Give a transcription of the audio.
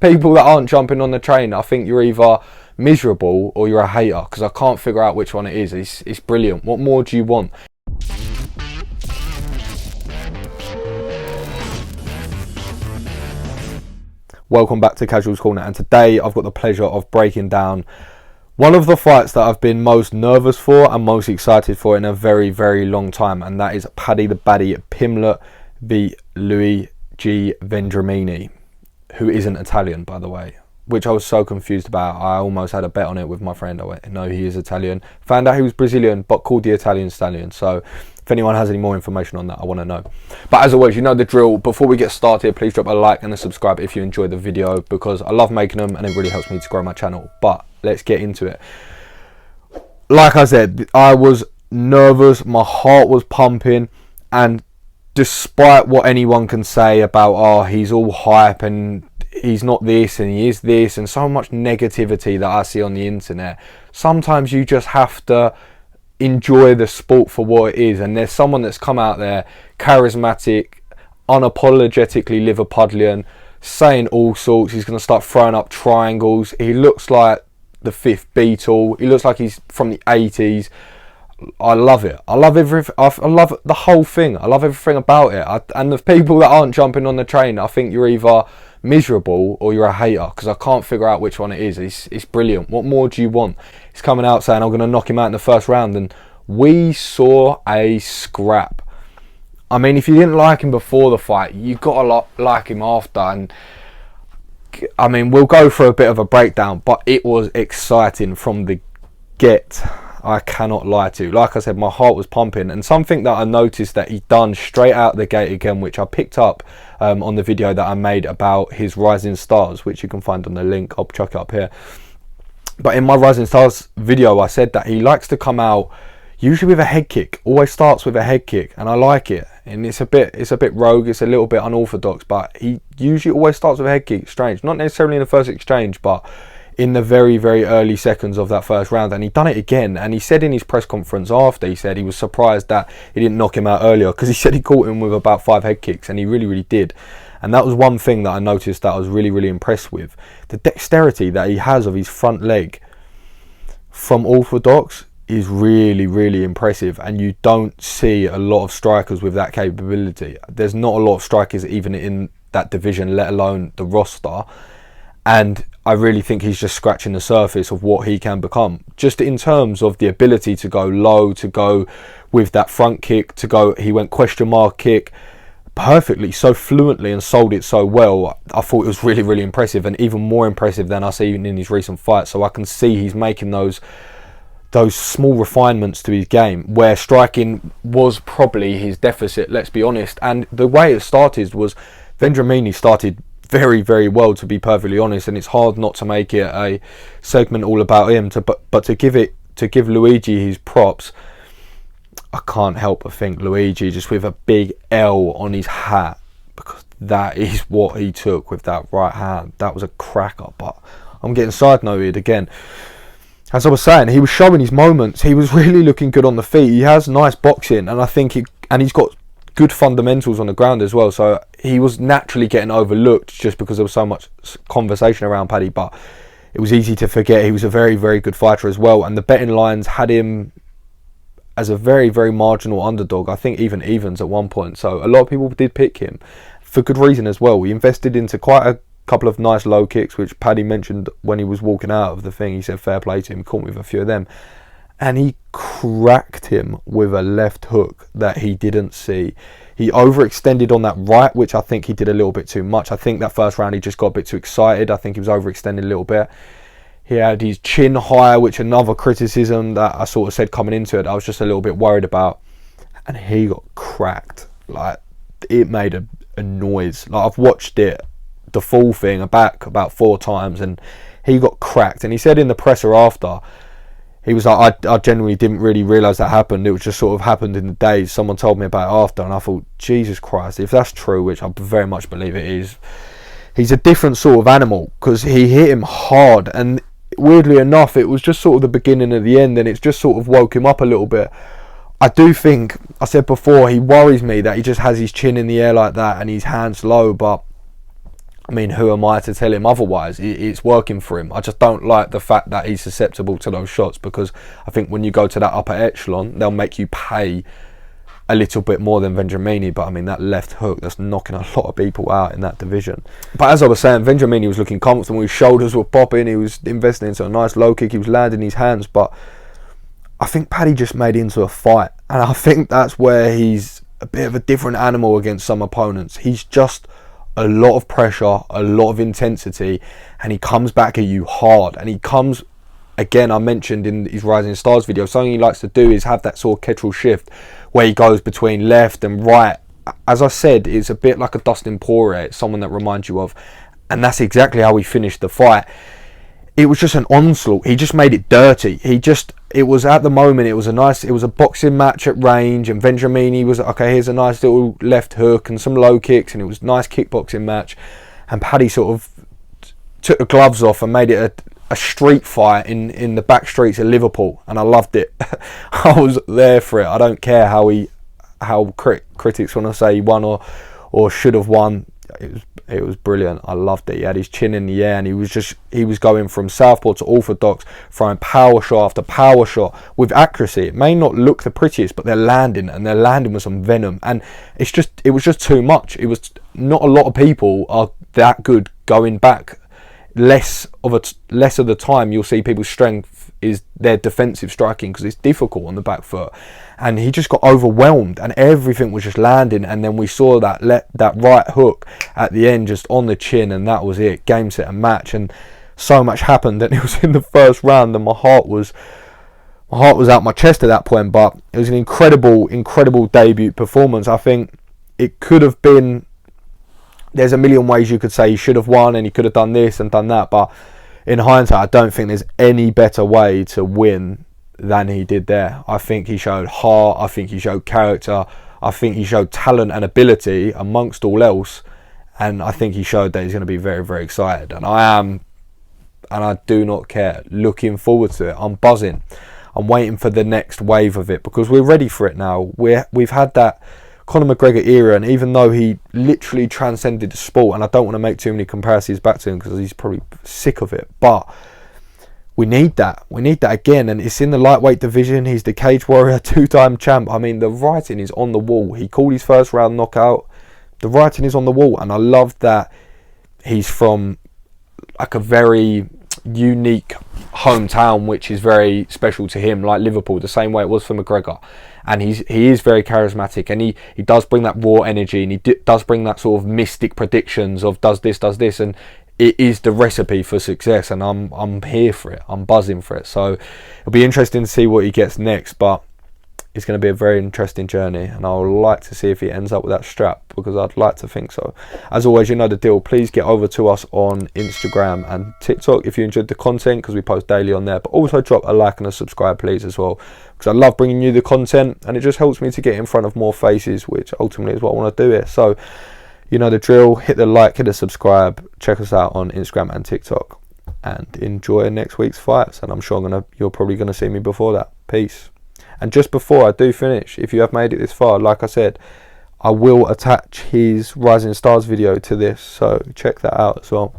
people that aren't jumping on the train, I think you're either miserable or you're a hater, because I can't figure out which one it is. It's brilliant. What more do you want? Welcome back to Casuals Corner, and today I've got the pleasure of breaking down one of the fights that I've been most nervous for and most excited for in a very, very long time, and that is Paddy The Baddy Pimblett v Luigi Vendramini, who isn't Italian, by the way, which I was so confused about. I almost had a bet on it with my friend. I went, no, he is Italian. Found out he was Brazilian, but called the Italian stallion. So if anyone has any more information on that, I want to know. But as always, you know the drill. Before we get started, please drop a like and a subscribe if you enjoy the video, because I love making them and it really helps me to grow my channel. But let's get into it. Like I said, I was nervous, my heart was pumping, and despite what anyone can say about, oh, he's all hype and he's not this and he is this, and so much negativity that I see on the internet, sometimes you just have to enjoy the sport for what it is. And there's someone that's come out there, charismatic, unapologetically Liverpudlian, saying all sorts. He's going to start throwing up triangles. He looks like the fifth Beatle. He looks like he's from the 80s. I love it. I love everything. I love the whole thing. I love everything about it. And the people that aren't jumping on the train, I think you're either miserable or you're a hater, because I can't figure out which one it is. It's brilliant. What more do you want? He's coming out saying, I'm going to knock him out in the first round, and we saw a scrap. I mean, if you didn't like him before the fight, you got to like him after. And I mean, we'll go for a bit of a breakdown, but it was exciting from the get. I cannot lie to you. Like I said, my heart was pumping, and something that I noticed that he done straight out the gate again, which I picked up on the video that I made about his Rising Stars, which you can find on the link. I'll chuck it up here. But in my Rising Stars video, I said that he likes to come out usually with a head kick. Always starts with a head kick, and I like it. And it's a bit rogue, it's a little bit unorthodox, but he usually always starts with a head kick. Strange, not necessarily in the first exchange, but in the very, very early seconds of that first round. And he done it again. And he said in his press conference after, he said he was surprised that he didn't knock him out earlier, because he said he caught him with about 5 head kicks, and he really, really did. And that was one thing that I noticed that I was really, really impressed with. The dexterity that he has of his front leg from orthodox is really, really impressive, and you don't see a lot of strikers with that capability. There's not a lot of strikers even in that division, let alone the roster. And I really think he's just scratching the surface of what he can become, just in terms of the ability to go low, to go with that front kick, to go, he went question mark kick perfectly, so fluently, and sold it so well. I thought it was really, really impressive, and even more impressive than I see in his recent fights. So I can see he's making those small refinements to his game, where striking was probably his deficit, let's be honest. And the way it started was, Vendramini started very, very well, to be perfectly honest, and it's hard not to make it a segment all about him. But to give Luigi his props, I can't help but think Luigi just with a big L on his hat, because that is what he took with that right hand. That was a cracker. But I'm getting side noted again. As I was saying, he was showing his moments. He was really looking good on the feet. He has nice boxing, and I think he's got good fundamentals on the ground as well. So he was naturally getting overlooked just because there was so much conversation around Paddy. But it was easy to forget he was a very, very good fighter as well. And the betting lines had him as a very, very marginal underdog. I think even evens at one point. So a lot of people did pick him for good reason as well. We invested into quite a couple of nice low kicks, which Paddy mentioned when he was walking out of the thing. He said fair play to him, caught me with a few of them, and he cracked him with a left hook that he didn't see. He overextended on that right, which I think he did a little bit too much. I think that first round he just got a bit too excited. I think he was overextending a little bit. He had his chin higher, which another criticism that I sort of said coming into it, I was just a little bit worried about, and he got cracked. Like, it made a noise. Like, I've watched it, the full thing, back about 4 times, and he got cracked. And he said in the presser after, he was like, I genuinely didn't really realise that happened. It was just sort of happened in the days. Someone told me about it after, and I thought, Jesus Christ, if that's true, which I very much believe it is, he's a different sort of animal, because he hit him hard, and weirdly enough, it was just sort of the beginning of the end, and it's just sort of woke him up a little bit. I do think, I said before, he worries me that he just has his chin in the air like that and his hands low, but I mean, who am I to tell him otherwise? It's working for him. I just don't like the fact that he's susceptible to those shots, because I think when you go to that upper echelon, they'll make you pay a little bit more than Vendramini. But I mean, that left hook, that's knocking a lot of people out in that division. But as I was saying, Vendramini was looking comfortable, his shoulders were popping, he was investing into a nice low kick, he was landing his hands. But I think Paddy just made it into a fight, and I think that's where he's a bit of a different animal against some opponents. He's just a lot of pressure, a lot of intensity, and he comes back at you hard. And he comes, again, I mentioned in his Rising Stars video, something he likes to do is have that sort of kettle shift where he goes between left and right. As I said, it's a bit like a Dustin Poirier. It's someone that reminds you of, and that's exactly how he finished the fight. It was just an onslaught. He just made it dirty. It was at the moment, it was a boxing match at range, and Vendramini was, okay, here's a nice little left hook and some low kicks, and it was a nice kickboxing match. And Paddy sort of took the gloves off and made it a street fight in the back streets of Liverpool, and I loved it. I was there for it. I don't care how critics want to say he won or should have won. It was brilliant. I loved it. He had his chin in the air, and he was going from southpaw to orthodox, throwing power shot after power shot with accuracy. It may not look the prettiest, but they're landing with some venom, and it was just too much. It was not a lot of people are that good going back. Less of the time you'll see people's strength is their defensive striking, because it's difficult on the back foot, and he just got overwhelmed and everything was just landing. And then we saw that right hook at the end just on the chin, and that was it, game, set and match. And so much happened, and it was in the first round, and my heart was out my chest at that point. But it was an incredible debut performance. I think it could have been, there's a million ways you could say he should have won and he could have done this and done that, but in hindsight, I don't think there's any better way to win than he did there. I think he showed heart, I think he showed character, I think he showed talent and ability amongst all else, and I think he showed that he's going to be very, very excited. And I am, and I do not care, looking forward to it. I'm buzzing. I'm waiting for the next wave of it, because we're ready for it now. We've had that Conor McGregor era, and even though he literally transcended the sport, and I don't want to make too many comparisons back to him because he's probably sick of it, but we need that again. And it's in the lightweight division. He's the Cage Warrior, 2-time champ. I mean, the writing is on the wall. He called his first round knockout. The writing is on the wall, and I love that he's from like a very unique hometown, which is very special to him, like Liverpool, the same way it was for McGregor. And he is very charismatic, and he does bring that raw energy, and he does bring that sort of mystic predictions of does this, and it is the recipe for success. And I'm here for it. I'm buzzing for it. So it'll be interesting to see what he gets next, but it's going to be a very interesting journey, and I would like to see if he ends up with that strap, because I'd like to think so. As always, you know the deal. Please get over to us on Instagram and TikTok if you enjoyed the content, because we post daily on there. But also drop a like and a subscribe, please, as well, because I love bringing you the content, and it just helps me to get in front of more faces, which ultimately is what I want to do here. So you know the drill. Hit the like, hit the subscribe. Check us out on Instagram and TikTok, and enjoy next week's fights. And I'm sure you're probably going to see me before that. Peace. And just before I do finish, if you have made it this far, like I said, I will attach his Rising Stars video to this, so check that out as well.